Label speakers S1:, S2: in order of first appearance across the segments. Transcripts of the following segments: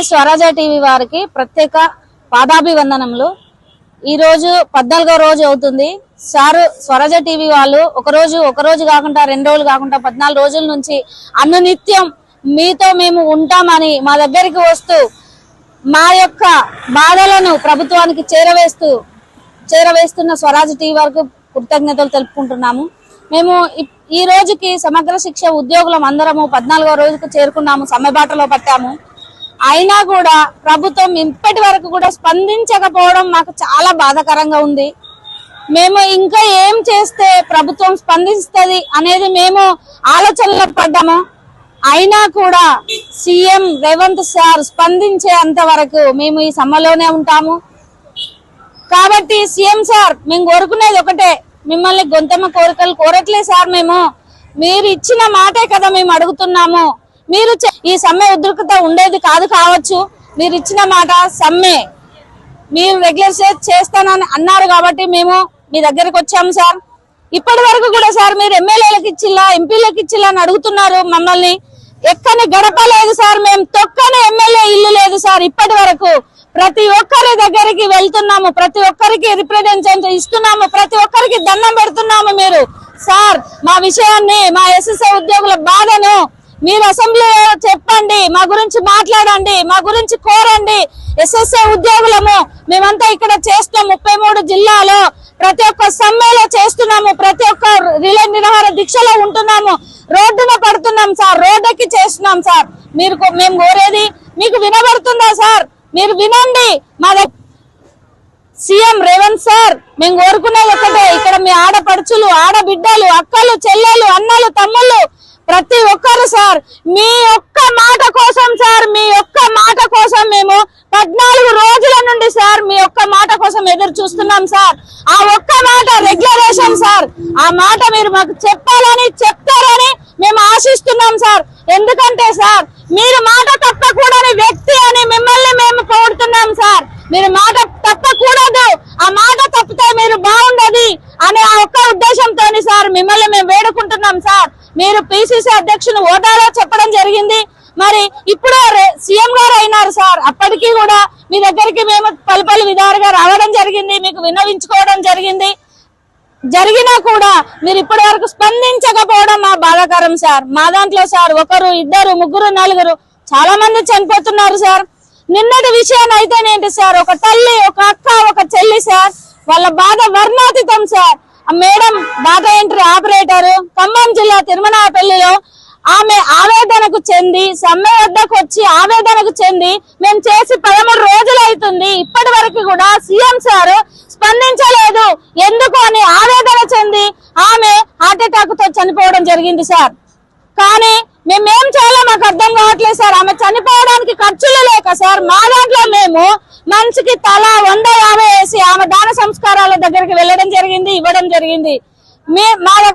S1: Swaraja TV వారికి ప్రత్యేక పాదాభివందనములు। ఈ రోజు 14వ రోజు అవుతుంది సార్। స్వరాజ టీవీ వాళ్ళు ఒక రోజు కాకుండా 2 రోజులు కాకుండా 14 రోజుల నుంచి అనునిత్యం మీతో మేము ఉంటామని మా దగ్గరికి వస్తూ మా యొక్క బాధలను ప్రభుత్వానికి చేరవేస్తున్న స్వరాజ టీవీ వారికి కృతజ్ఞతలు తెలుపుకుంటున్నాము। మేము ఈ రోజుకి సమగ్ర శిక్ష ఉద్యోగులం అందరము 14వ రోజుకు చేరుకున్నాము, సమ్మెబాటలో పట్టాము। అయినా కూడా ప్రభుత్వం ఇప్పటి వరకు కూడా స్పందించకపోవడం మాకు చాలా బాధాకరంగా ఉంది। మేము ఇంకా ఏం చేస్తే ప్రభుత్వం స్పందిస్తుంది అనేది మేము ఆలోచనలో పడ్డాము। అయినా కూడా సీఎం రేవంత్ సార్ స్పందించేంత వరకు మేము ఈ సమ్మెలోనే ఉంటాము। కాబట్టి సీఎం సార్ మేము కోరుకునేది ఒకటే, మిమ్మల్ని గొంతమ్మ కోరికలు కోరట్లే సార్, మీరు ఇచ్చిన మాటే కదా మేము అడుగుతున్నాము। మీరు ఈ సమ్మె ఉద్రిక్తత ఉండేది కావచ్చు, మీరు ఇచ్చిన మాట సమ్మె మీరు రెగ్యులర్ చేస్తానని అన్నారు కాబట్టి మేము మీ దగ్గరికి వచ్చాము సార్। ఇప్పటి వరకు కూడా సార్ మీరు ఎమ్మెల్యేలకు ఇచ్చిల్లా ఎంపీలకు ఇచ్చిల్లా అని అడుగుతున్నారు మమ్మల్ని। ఎక్కని గడప లేదు సార్, మేము తొక్కని ఎమ్మెల్యే ఇల్లు లేదు సార్। ఇప్పటి వరకు ప్రతి ఒక్కరి దగ్గరికి వెళ్తున్నాము, ప్రతి ఒక్కరికి రిప్రజెంటేషన్ ఇస్తున్నాము, ప్రతి ఒక్కరికి దండం పెడుతున్నాము। మీరు సార్ మా విషయాన్ని, మా ఎస్ఎస్ఐ ఉద్యోగుల బాధను మీరు అసెంబ్లీలో చెప్పండి, మా గురించి మాట్లాడండి, మా గురించి కోరండి। ఎస్ఎస్ఐ ఉద్యోగులము మేమంతా ఇక్కడ చేస్తున్నాం, 33 జిల్లాలో ప్రతి ఒక్క సమ్మెలో చేస్తున్నాము, ప్రతి ఒక్క రిలే నిరాహార దీక్షలో ఉంటున్నాము, రోడ్డున పడుతున్నాం సార్, రోడ్డుకి చేస్తున్నాం సార్। మేము కోరేది మీకు వినబడుతుందా సార్? మీరు వినండి। మా సీఎం రేవంత్ సార్ మేము కోరుకునేది ఒకటే, ఇక్కడ మీ ఆడపడుచులు, ఆడబిడ్డలు, అక్కలు, చెల్లెలు, అన్నలు, తమ్ముళ్ళు ప్రతి ఒక్కరు సార్ మీ ఒక్క మాట కోసం సార్, మీ ఒక్క మాట కోసం మేము 14 రోజుల నుండి సార్ మీ ఒక్క మాట కోసం ఎదురు చూస్తున్నాం సార్। ఆ ఒక్క మాట రెగ్యులరేషన్ సార్, ఆ మాట మీరు మాకు చెప్తారని మేము ఆశిస్తున్నాం సార్। ఎందుకంటే సార్ మీరు మాట తప్పకూడని వ్యక్తి అని మిమ్మల్ని మేము కోరుతున్నాం సార్। మీరు మాట తప్పకూడదు, ఆ మాట తప్పితే మీరు బాగుండదు అనే ఆ ఒక్క ఉద్దేశంతో సార్ మిమ్మల్ని మేము వేడుకుంటున్నాం సార్। మీరు పిసిసి అధ్యక్షుని హోదాలో చెప్పడం జరిగింది, మరి ఇప్పుడు సీఎం గారు అయినారు సార్, అప్పటికీ కూడా మీ దగ్గరికి మేము పలు విధాలుగా రావడం జరిగింది, మీకు విన్నవించుకోవడం జరిగినా కూడా మీరు ఇప్పటి వరకు స్పందించకపోవడం మా బాధాకరం సార్। మా దాంట్లో సార్ 1, 2, 3, 4 చాలా మంది చనిపోతున్నారు సార్। నిన్నటి విషయాన్ని అయితేనేంటి సార్, ఒక తల్లి, ఒక అక్క, ఒక చెల్లి సార్, వాళ్ళ బాధ వర్ణాతీతం సార్। ఆ madam data entry operator Khammam జిల్లా తిరుమనాపల్లిలో ఆమె ఆవేదనకు చెంది సమ్మె వద్దకు వచ్చి ఆవేదనకు చెంది మేము చేసి 13 రోజులు అవుతుంది, ఇప్పటి వరకు కూడా సీఎం సార్ స్పందించలేదు। ఎందుకు అని ఆవేదన చెంది ఆమె హార్ట్ అటాక్ తో చనిపోవడం జరిగింది సార్। కానీ మేమేం చేయాలో మాకు అర్థం కావట్లేదు సార్। ఆమె చనిపోవడానికి ఖర్చులు లేక సార్ మా దాంట్లో మేము మనిషికి తలా 150 వేసి ఆమె దాన సంస్కారాల దగ్గరికి వెళ్ళడం జరిగింది, ఇవ్వడం జరిగింది।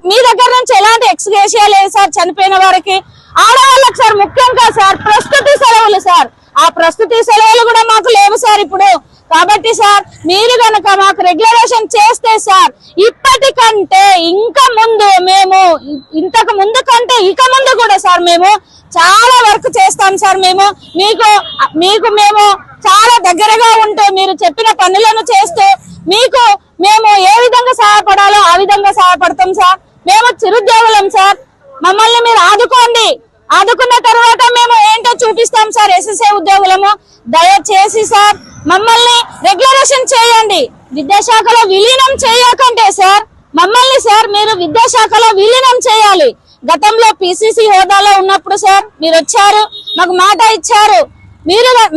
S1: మీ దగ్గర నుంచి ఎలాంటి ఎక్స్గ్రేషియా లేదు సార్ చనిపోయిన వారికి। ఆడవాళ్ళకి సార్ ముఖ్యంగా సార్ ప్రస్తుతి సెలవులు సార్, ఆ ప్రస్తుతి సెలవులు కూడా మాకు లేవు సార్ ఇప్పుడు। కాబట్టి సార్ మీరు గనక మాకు రెగ్యులరేషన్ చేస్తే సార్ ఇప్పటికంటే ఇంకా ముందు మేము ఇంతకు ముందు కంటే ఇక ముందు కూడా సార్ మేము చాలా వర్క్ చేస్తాం సార్। మీకు మేము చాలా దగ్గరగా ఉంటూ మీరు చెప్పిన పనులను చేస్తూ మీకు మేము ఏ విధంగా సహాయపడాలో ఆ విధంగా సహాయపడతాం సార్। మేము చిరుద్యోగులం సార్, మమ్మల్ని మీరు ఆదుకోండి, ఆదుకున్న తర్వాత మేము ఏంటో చూపిస్తాం సార్। ఎస్ఎస్ఐ ఉద్యోగులము దయచేసి సార్ మమ్మల్ని రెగ్యులరేషన్ చేయండి, విద్యాశాఖలో విలీనం చేయకంటే సార్ మమ్మల్ని సార్ మీరు విద్యాశాఖలో విలీనం చేయాలి। గతంలో పిసిసి హోదాలో ఉన్నప్పుడు సార్ మీరు వచ్చారు, మాకు మాట ఇచ్చారు,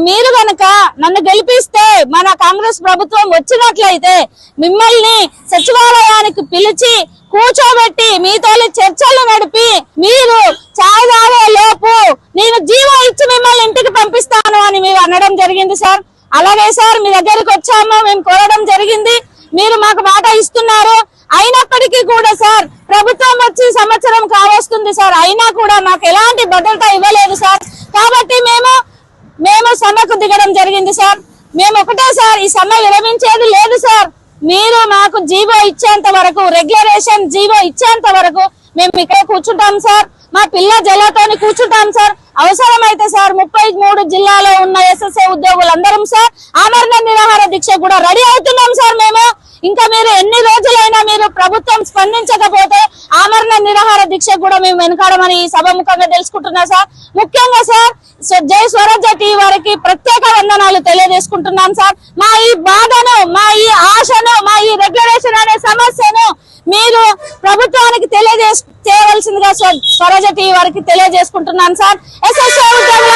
S1: మీరు గనక నన్ను గెలిపిస్తే మన కాంగ్రెస్ ప్రభుత్వం వచ్చినట్లయితే మిమ్మల్ని సచివాలయానికి పిలిచి కూర్చోబెట్టి మీతో చర్చలు నడిపి మీరు చాయ్ తాగే లోపు నేను జీవో ఇచ్చి మిమ్మల్ని ఇంటికి పంపిస్తాను అని మీరు అనడం జరిగింది సార్। అలాగే సార్ మీ దగ్గరికి వచ్చాము, మేము కోరడం జరిగింది, మీరు మాకు మాట ఇస్తున్నారు। అయినప్పటికీ కూడా సార్ ప్రభుత్వం వచ్చి సంవత్సరం కావస్తుంది సార్, అయినా కూడా మాకు ఎలాంటి భద్రత ఇవ్వలేదు సార్। కాబట్టి మేము సమ్మెకు దిగడం జరిగింది సార్। మేము ఒకటే సార్, ఈ సమ్మె విరమించేది లేదు సార్, మీరు మాకు జీవో ఇచ్చేంత వరకు, రెగ్యులరేషన్ జీవో ఇచ్చేంత వరకు మేము ఇక్కడ కూర్చుంటాం సార్। మా పిల్ల జలతోని కూర్చుంటాం సార్. అవసరమైతే సార్ 33 జిల్లాలో ఉన్న ఎస్ఎస్ఏ ఉద్యోగులందరం సార్ ఆమరణ నిరాహార దీక్ష కూడా రెడీ అవుతున్నాం సార్. మేము ఇంకా మీరు ఎన్ని రోజులైనా మీరు ప్రభుత్వం స్పందించకపోతే ఆమరణ నిరాహార దీక్ష కూడా మేము వెనకాడమని ఈ సభాముఖంగా తెలుసుకుంటున్నా సార్. ముఖ్యంగా సార్ జై స్వరాజ్య టీవీ వారికి ప్రత్యేక వందనాలు తెలియజేసుకుంటున్నాం సార్. మా ఈ బాధను, మా ఈ ఆశను, మా ఈ రెగ్యులేషన్ అనే సమస్యను మీరు ప్రభుత్వానికి చేయవలసిందిగా స్వరాజ్య టీవీ వారికి తెలియజేసుకుంటున్నాను సార్. ఎస్ఎస్ఏ ఉద్యోగుల